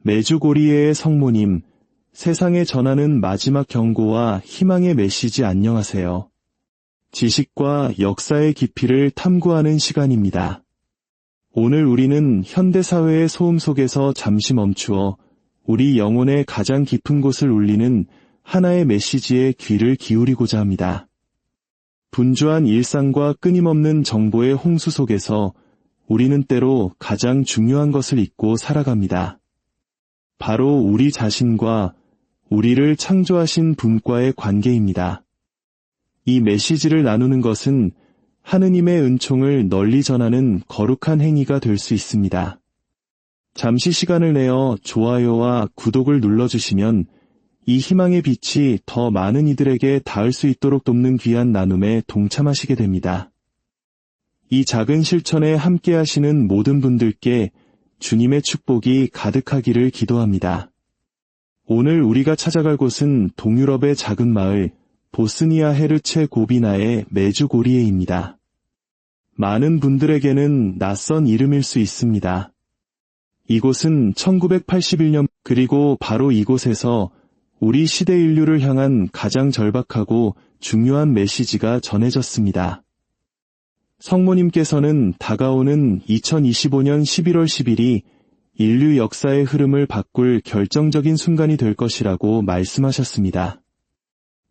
메주고리에의 성모님, 세상에 전하는 마지막 경고와 희망의 메시지 안녕하세요. 지식과 역사의 깊이를 탐구하는 시간입니다. 오늘 우리는 현대사회의 소음 속에서 잠시 멈추어 우리 영혼의 가장 깊은 곳을 울리는 하나의 메시지에 귀를 기울이고자 합니다. 분주한 일상과 끊임없는 정보의 홍수 속에서 우리는 때로 가장 중요한 것을 잊고 살아갑니다. 바로 우리 자신과 우리를 창조하신 분과의 관계입니다. 이 메시지를 나누는 것은 하느님의 은총을 널리 전하는 거룩한 행위가 될 수 있습니다. 잠시 시간을 내어 좋아요와 구독을 눌러주시면 이 희망의 빛이 더 많은 이들에게 닿을 수 있도록 돕는 귀한 나눔에 동참하시게 됩니다. 이 작은 실천에 함께하시는 모든 분들께 주님의 축복이 가득하기를 기도합니다. 오늘 우리가 찾아갈 곳은 동유럽의 작은 마을 보스니아 헤르체고비나의 메주고리에입니다. 많은 분들에게는 낯선 이름일 수 있습니다. 이곳은 1981년 그리고 바로 이곳에서 우리 시대 인류를 향한 가장 절박하고 중요한 메시지가 전해졌습니다. 성모님께서는 다가오는 2025년 11월 10일이 인류 역사의 흐름을 바꿀 결정적인 순간이 될 것이라고 말씀하셨습니다.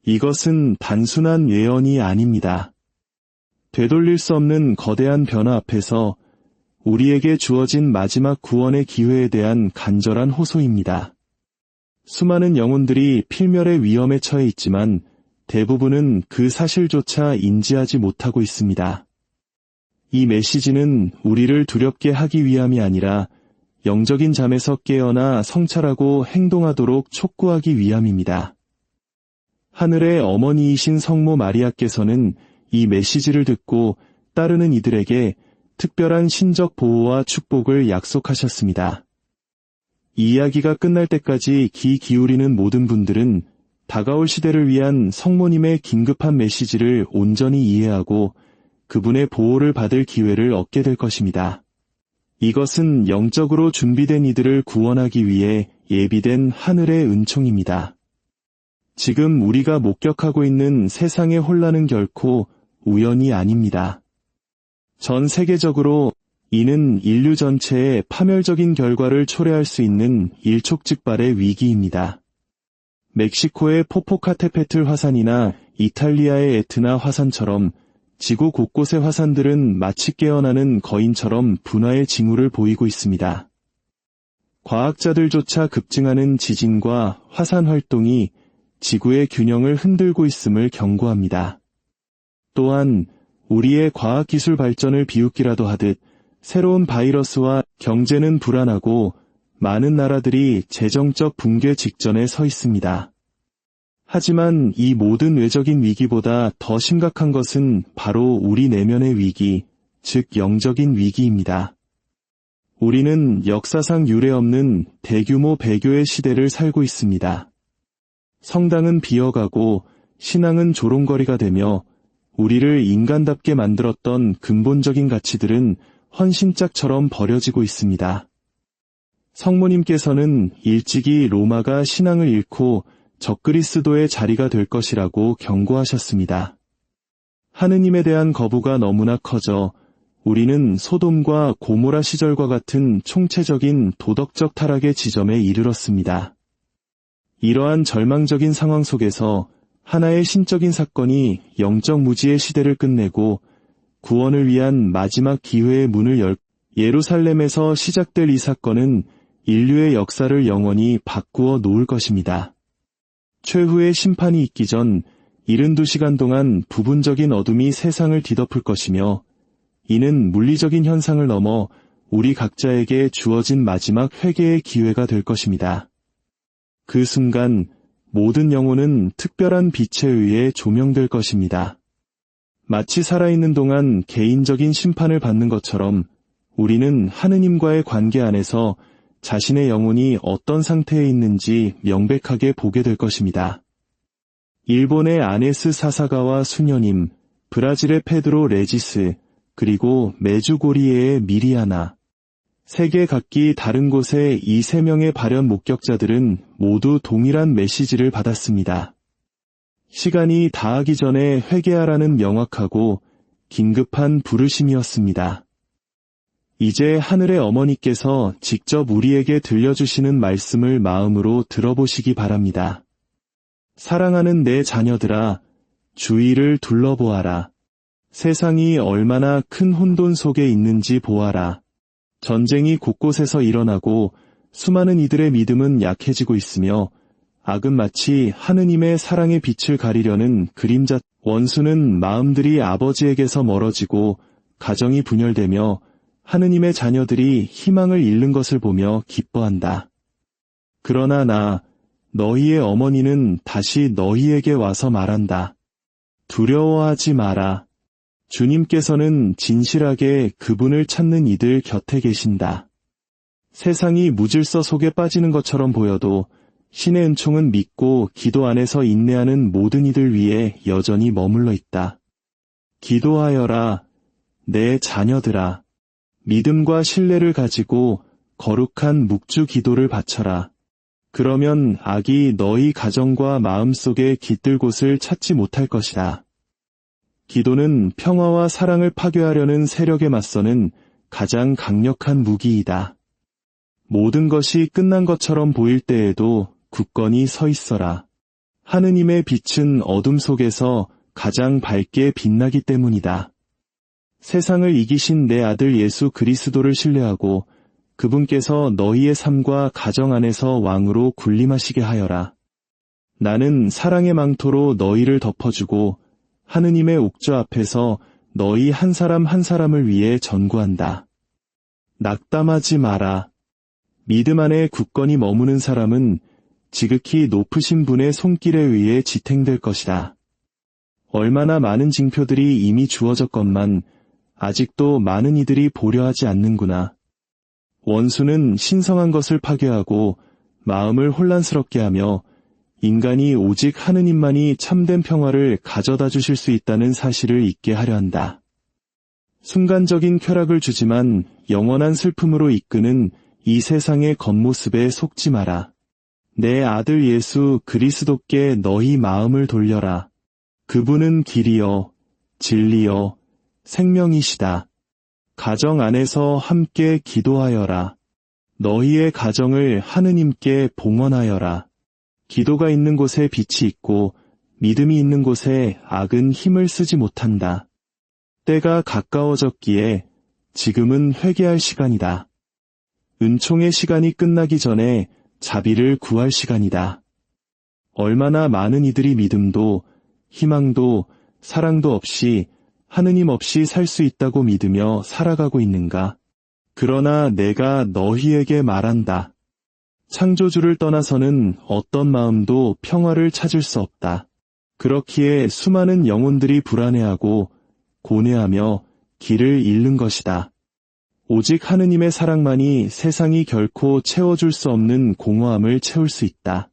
이것은 단순한 예언이 아닙니다. 되돌릴 수 없는 거대한 변화 앞에서 우리에게 주어진 마지막 구원의 기회에 대한 간절한 호소입니다. 수많은 영혼들이 필멸의 위험에 처해 있지만 대부분은 그 사실조차 인지하지 못하고 있습니다. 이 메시지는 우리를 두렵게 하기 위함이 아니라 영적인 잠에서 깨어나 성찰하고 행동하도록 촉구하기 위함입니다. 하늘의 어머니이신 성모 마리아께서는 이 메시지를 듣고 따르는 이들에게 특별한 신적 보호와 축복을 약속하셨습니다. 이 이야기가 끝날 때까지 귀 기울이는 모든 분들은 다가올 시대를 위한 성모님의 긴급한 메시지를 온전히 이해하고 그분의 보호를 받을 기회를 얻게 될 것입니다. 이것은 영적으로 준비된 이들을 구원하기 위해 예비된 하늘의 은총입니다. 지금 우리가 목격하고 있는 세상의 혼란은 결코 우연이 아닙니다. 전 세계적으로 이는 인류 전체의 파멸적인 결과를 초래할 수 있는 일촉즉발의 위기입니다. 멕시코의 포포카테페틀 화산이나 이탈리아의 에트나 화산처럼 지구 곳곳의 화산들은 마치 깨어나는 거인처럼 분화의 징후를 보이고 있습니다. 과학자들조차 급증하는 지진과 화산 활동이 지구의 균형을 흔들고 있음을 경고합니다. 또한 우리의 과학기술 발전을 비웃기라도 하듯 새로운 바이러스와 경제는 불안하고 많은 나라들이 재정적 붕괴 직전에 서 있습니다. 하지만 이 모든 외적인 위기보다 더 심각한 것은 바로 우리 내면의 위기, 즉 영적인 위기입니다. 우리는 역사상 유례없는 대규모 배교의 시대를 살고 있습니다. 성당은 비어가고 신앙은 조롱거리가 되며 우리를 인간답게 만들었던 근본적인 가치들은 헌신짝처럼 버려지고 있습니다. 성모님께서는 일찍이 로마가 신앙을 잃고 적그리스도의 자리가 될 것이라고 경고하셨습니다. 하느님에 대한 거부가 너무나 커져 우리는 소돔과 고모라 시절과 같은 총체적인 도덕적 타락의 지점에 이르렀습니다. 이러한 절망적인 상황 속에서 하나의 신적인 사건이 영적 무지의 시대를 끝내고 구원을 위한 마지막 기회의 문을 열 예루살렘에서 시작될 이 사건은 인류의 역사를 영원히 바꾸어 놓을 것입니다. 최후의 심판이 있기 전 72시간 동안 부분적인 어둠이 세상을 뒤덮을 것이며 이는 물리적인 현상을 넘어 우리 각자에게 주어진 마지막 회개의 기회가 될 것입니다. 그 순간 모든 영혼은 특별한 빛에 의해 조명될 것입니다. 마치 살아있는 동안 개인적인 심판을 받는 것처럼 우리는 하느님과의 관계 안에서 자신의 영혼이 어떤 상태에 있는지 명백하게 보게 될 것입니다. 일본의 아네스 사사가와 수녀님, 브라질의 페드로 레지스, 그리고 메주고리에의 미리아나, 세계 각기 다른 곳의 이 세 명의 발현 목격자들은 모두 동일한 메시지를 받았습니다. 시간이 다하기 전에 회개하라는 명확하고 긴급한 부르심이었습니다. 이제 하늘의 어머니께서 직접 우리에게 들려주시는 말씀을 마음으로 들어보시기 바랍니다. 사랑하는 내 자녀들아, 주위를 둘러보아라. 세상이 얼마나 큰 혼돈 속에 있는지 보아라. 전쟁이 곳곳에서 일어나고 수많은 이들의 믿음은 약해지고 있으며 악은 마치 하느님의 사랑의 빛을 가리려는 그림자, 원수는 마음들이 아버지에게서 멀어지고 가정이 분열되며 하느님의 자녀들이 희망을 잃는 것을 보며 기뻐한다. 그러나 나, 너희의 어머니는 다시 너희에게 와서 말한다. 두려워하지 마라. 주님께서는 진실하게 그분을 찾는 이들 곁에 계신다. 세상이 무질서 속에 빠지는 것처럼 보여도 신의 은총은 믿고 기도 안에서 인내하는 모든 이들 위에 여전히 머물러 있다. 기도하여라, 내 자녀들아. 믿음과 신뢰를 가지고 거룩한 묵주 기도를 바쳐라. 그러면 악이 너희 가정과 마음속에 깃들 곳을 찾지 못할 것이다. 기도는 평화와 사랑을 파괴하려는 세력에 맞서는 가장 강력한 무기이다. 모든 것이 끝난 것처럼 보일 때에도 굳건히 서 있어라. 하느님의 빛은 어둠 속에서 가장 밝게 빛나기 때문이다. 세상을 이기신 내 아들 예수 그리스도를 신뢰하고 그분께서 너희의 삶과 가정 안에서 왕으로 군림하시게 하여라. 나는 사랑의 망토로 너희를 덮어주고 하느님의 옥좌 앞에서 너희 한 사람 한 사람을 위해 전구한다. 낙담하지 마라. 믿음 안에 굳건히 머무는 사람은 지극히 높으신 분의 손길에 의해 지탱될 것이다. 얼마나 많은 징표들이 이미 주어졌건만 아직도 많은 이들이 보려 하지 않는구나. 원수는 신성한 것을 파괴하고 마음을 혼란스럽게 하며 인간이 오직 하느님만이 참된 평화를 가져다 주실 수 있다는 사실을 잊게 하려 한다. 순간적인 쾌락을 주지만 영원한 슬픔으로 이끄는 이 세상의 겉모습에 속지 마라. 내 아들 예수 그리스도께 너희 마음을 돌려라. 그분은 길이요, 진리요, 생명이시다. 가정 안에서 함께 기도하여라. 너희의 가정을 하느님께 봉헌하여라. 기도가 있는 곳에 빛이 있고 믿음이 있는 곳에 악은 힘을 쓰지 못한다. 때가 가까워졌기에 지금은 회개할 시간이다. 은총의 시간이 끝나기 전에 자비를 구할 시간이다. 얼마나 많은 이들이 믿음도 희망도 사랑도 없이 하느님 없이 살 수 있다고 믿으며 살아가고 있는가? 그러나 내가 너희에게 말한다. 창조주를 떠나서는 어떤 마음도 평화를 찾을 수 없다. 그렇기에 수많은 영혼들이 불안해하고 고뇌하며 길을 잃는 것이다. 오직 하느님의 사랑만이 세상이 결코 채워줄 수 없는 공허함을 채울 수 있다.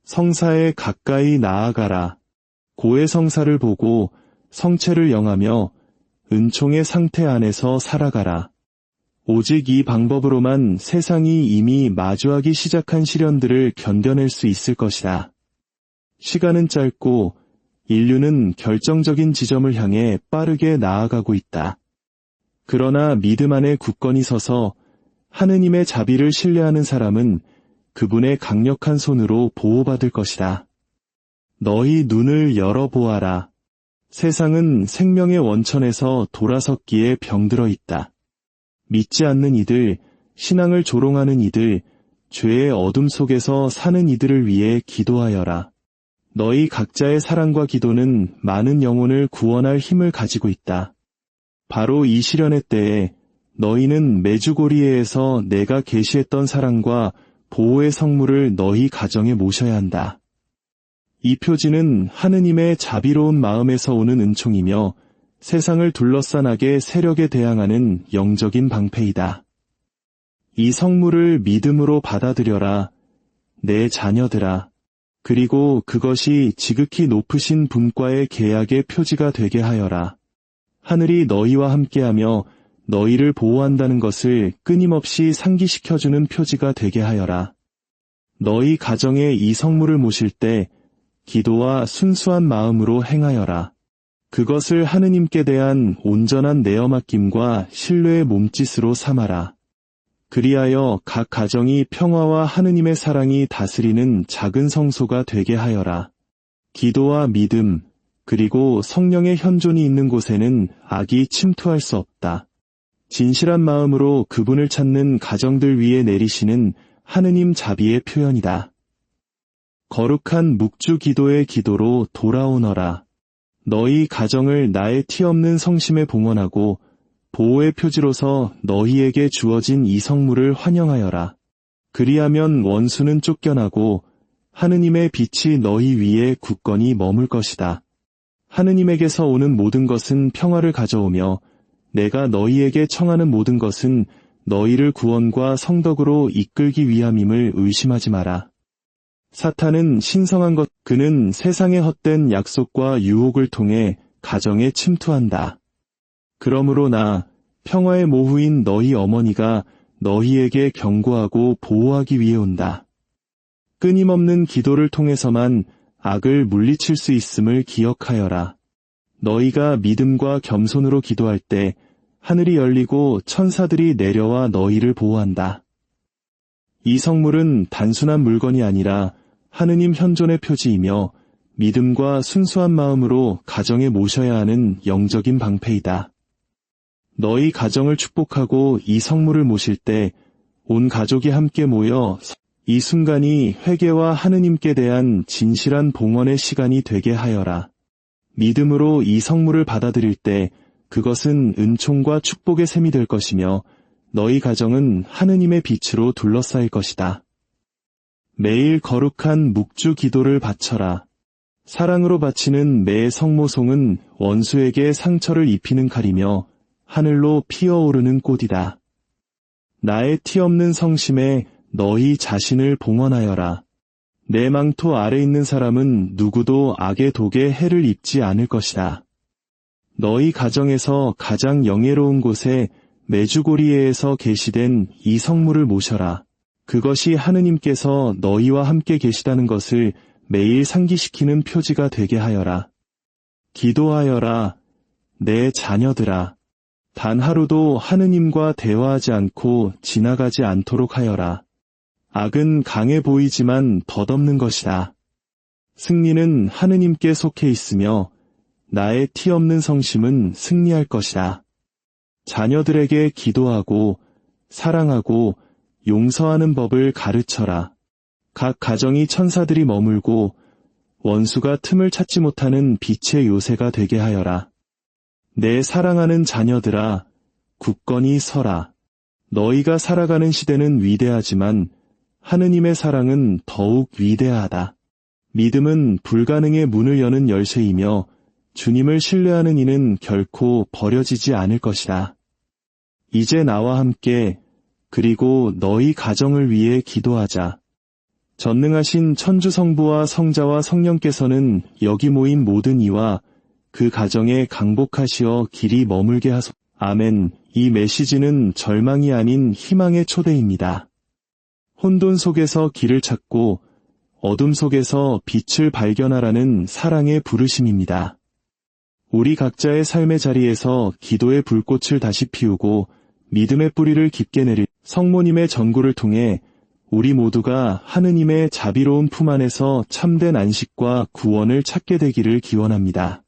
성사에 가까이 나아가라. 고해 성사를 보고 성체를 영하며 은총의 상태 안에서 살아가라. 오직 이 방법으로만 세상이 이미 마주하기 시작한 시련들을 견뎌낼 수 있을 것이다. 시간은 짧고 인류는 결정적인 지점을 향해 빠르게 나아가고 있다. 그러나 믿음 안에 굳건히 서서 하느님의 자비를 신뢰하는 사람은 그분의 강력한 손으로 보호받을 것이다. 너희 눈을 열어보아라. 세상은 생명의 원천에서 돌아섰기에 병들어 있다. 믿지 않는 이들, 신앙을 조롱하는 이들, 죄의 어둠 속에서 사는 이들을 위해 기도하여라. 너희 각자의 사랑과 기도는 많은 영혼을 구원할 힘을 가지고 있다. 바로 이 시련의 때에 너희는 메주고리에서 내가 계시했던 사랑과 보호의 성물을 너희 가정에 모셔야 한다. 이 표지는 하느님의 자비로운 마음에서 오는 은총이며 세상을 둘러싼 악의 세력에 대항하는 영적인 방패이다. 이 성물을 믿음으로 받아들여라, 내 자녀들아. 그리고 그것이 지극히 높으신 분과의 계약의 표지가 되게 하여라. 하늘이 너희와 함께하며 너희를 보호한다는 것을 끊임없이 상기시켜주는 표지가 되게 하여라. 너희 가정에 이 성물을 모실 때 기도와 순수한 마음으로 행하여라. 그것을 하느님께 대한 온전한 내어 맡김과 신뢰의 몸짓으로 삼아라. 그리하여 각 가정이 평화와 하느님의 사랑이 다스리는 작은 성소가 되게 하여라. 기도와 믿음, 그리고 성령의 현존이 있는 곳에는 악이 침투할 수 없다. 진실한 마음으로 그분을 찾는 가정들 위에 내리시는 하느님 자비의 표현이다. 거룩한 묵주 기도의 기도로 돌아오너라. 너희 가정을 나의 티 없는 성심에 봉헌하고 보호의 표지로서 너희에게 주어진 이 성물을 환영하여라. 그리하면 원수는 쫓겨나고 하느님의 빛이 너희 위에 굳건히 머물 것이다. 하느님에게서 오는 모든 것은 평화를 가져오며 내가 너희에게 청하는 모든 것은 너희를 구원과 성덕으로 이끌기 위함임을 의심하지 마라. 사탄은 신성한 것, 그는 세상의 헛된 약속과 유혹을 통해 가정에 침투한다. 그러므로 나, 평화의 모후인 너희 어머니가 너희에게 경고하고 보호하기 위해 온다. 끊임없는 기도를 통해서만 악을 물리칠 수 있음을 기억하여라. 너희가 믿음과 겸손으로 기도할 때 하늘이 열리고 천사들이 내려와 너희를 보호한다. 이 성물은 단순한 물건이 아니라 하느님 현존의 표지이며 믿음과 순수한 마음으로 가정에 모셔야 하는 영적인 방패이다. 너희 가정을 축복하고 이 성물을 모실 때 온 가족이 함께 모여 이 순간이 회개와 하느님께 대한 진실한 봉헌의 시간이 되게 하여라. 믿음으로 이 성물을 받아들일 때 그것은 은총과 축복의 셈이 될 것이며 너희 가정은 하느님의 빛으로 둘러싸일 것이다. 매일 거룩한 묵주 기도를 바쳐라. 사랑으로 바치는 매 성모송은 원수에게 상처를 입히는 칼이며 하늘로 피어오르는 꽃이다. 나의 티 없는 성심에 너희 자신을 봉헌하여라. 내 망토 아래 있는 사람은 누구도 악의 독에 해를 입지 않을 것이다. 너희 가정에서 가장 영예로운 곳에 메주고리에에서 계시된 이 성물을 모셔라. 그것이 하느님께서 너희와 함께 계시다는 것을 매일 상기시키는 표지가 되게 하여라. 기도하여라, 내 자녀들아. 단 하루도 하느님과 대화하지 않고 지나가지 않도록 하여라. 악은 강해 보이지만 덧없는 것이다. 승리는 하느님께 속해 있으며 나의 티 없는 성심은 승리할 것이다. 자녀들에게 기도하고 사랑하고 용서하는 법을 가르쳐라. 각 가정이 천사들이 머물고 원수가 틈을 찾지 못하는 빛의 요새가 되게 하여라. 내 사랑하는 자녀들아, 굳건히 서라. 너희가 살아가는 시대는 위대하지만 하느님의 사랑은 더욱 위대하다. 믿음은 불가능의 문을 여는 열쇠이며 주님을 신뢰하는 이는 결코 버려지지 않을 것이다. 이제 나와 함께 그리고 너희 가정을 위해 기도하자. 전능하신 천주성부와 성자와 성령께서는 여기 모인 모든 이와 그 가정에 강복하시어 길이 머물게 하소서. 아멘. 이 메시지는 절망이 아닌 희망의 초대입니다. 혼돈 속에서 길을 찾고 어둠 속에서 빛을 발견하라는 사랑의 부르심입니다. 우리 각자의 삶의 자리에서 기도의 불꽃을 다시 피우고 믿음의 뿌리를 깊게 내릴 성모님의 전구를 통해 우리 모두가 하느님의 자비로운 품 안에서 참된 안식과 구원을 찾게 되기를 기원합니다.